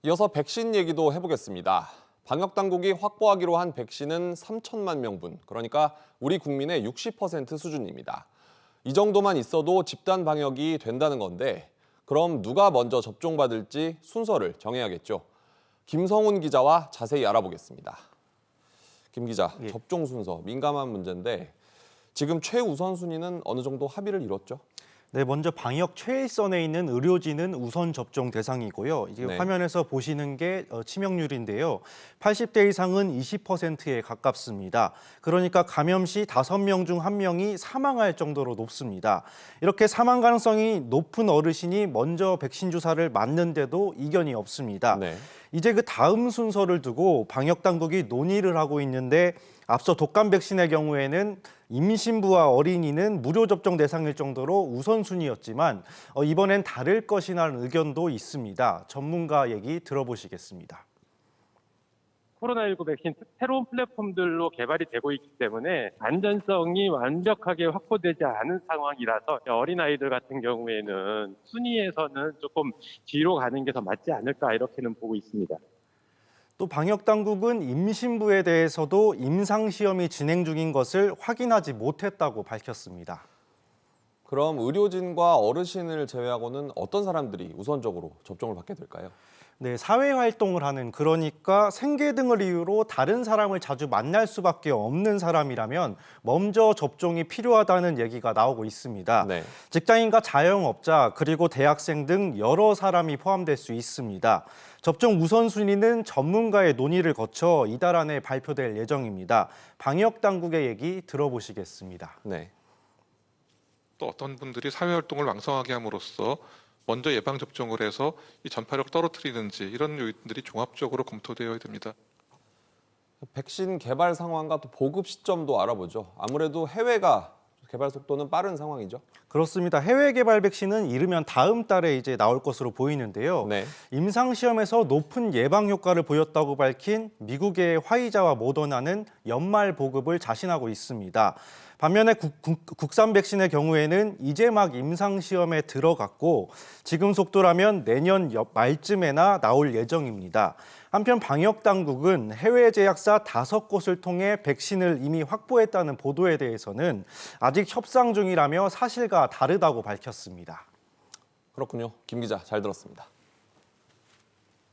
이어서 백신 얘기도 해보겠습니다. 방역당국이 확보하기로 한 백신은 3천만 명분, 그러니까 우리 국민의 60% 수준입니다. 이 정도만 있어도 집단 방역이 된다는 건데 그럼 누가 먼저 접종받을지 순서를 정해야겠죠. 김성훈 기자와 자세히 알아보겠습니다. 김 기자, 접종 순서 민감한 문제인데 지금 최우선 순위는 어느 정도 합의를 이뤘죠? 네, 먼저 방역 최일선에 있는 의료진은 우선 접종 대상이고요. 이제 네. 화면에서 보시는 게 치명률인데요. 80대 이상은 20%에 가깝습니다. 그러니까 감염 시 5명 중 1명이 사망할 정도로 높습니다. 이렇게 사망 가능성이 높은 어르신이 먼저 백신 주사를 맞는데도 이견이 없습니다. 네. 이제 그 다음 순서를 두고 방역 당국이 논의를 하고 있는데 앞서 독감 백신의 경우에는 임신부와 어린이는 무료 접종 대상일 정도로 우선순위였지만 이번엔 다를 것이라는 의견도 있습니다. 전문가 얘기 들어보시겠습니다. 코로나19 백신 새로운 플랫폼들로 개발이 되고 있기 때문에 안전성이 완벽하게 확보되지 않은 상황이라서 어린아이들 같은 경우에는 순위에서는 조금 뒤로 가는 게 더 맞지 않을까 이렇게는 보고 있습니다. 또 방역 당국은 임신부에 대해서도 임상 시험이 진행 중인 것을 확인하지 못했다고 밝혔습니다. 그럼 의료진과 어르신을 제외하고는 어떤 사람들이 우선적으로 접종을 받게 될까요? 네, 사회 활동을 하는, 그러니까 생계 등을 이유로 다른 사람을 자주 만날 수밖에 없는 사람이라면 먼저 접종이 필요하다는 얘기가 나오고 있습니다. 네. 직장인과 자영업자 그리고 대학생 등 여러 사람이 포함될 수 있습니다. 접종 우선순위는 전문가의 논의를 거쳐 이달 안에 발표될 예정입니다. 방역 당국의 얘기 들어보시겠습니다. 네. 또 어떤 분들이 사회활동을 왕성하게 함으로써 먼저 예방접종을 해서 이 전파력 떨어뜨리는지 이런 요인들이 종합적으로 검토되어야 됩니다. 백신 개발 상황과 또 보급 시점도 알아보죠. 아무래도 해외가 개발 속도는 빠른 상황이죠. 그렇습니다. 해외 개발 백신은 이르면 다음 달에 이제 나올 것으로 보이는데요. 네. 임상 시험에서 높은 예방 효과를 보였다고 밝힌 미국의 화이자와 모더나는 연말 보급을 자신하고 있습니다. 반면에 국산 백신의 경우에는 이제 막 임상 시험에 들어갔고 지금 속도라면 내년 말쯤에나 나올 예정입니다. 한편 방역 당국은 해외 제약사 5곳을 통해 백신을 이미 확보했다는 보도에 대해서는 아직 협상 중이라며 사실과 다르다고 밝혔습니다. 그렇군요. 김 기자 잘 들었습니다.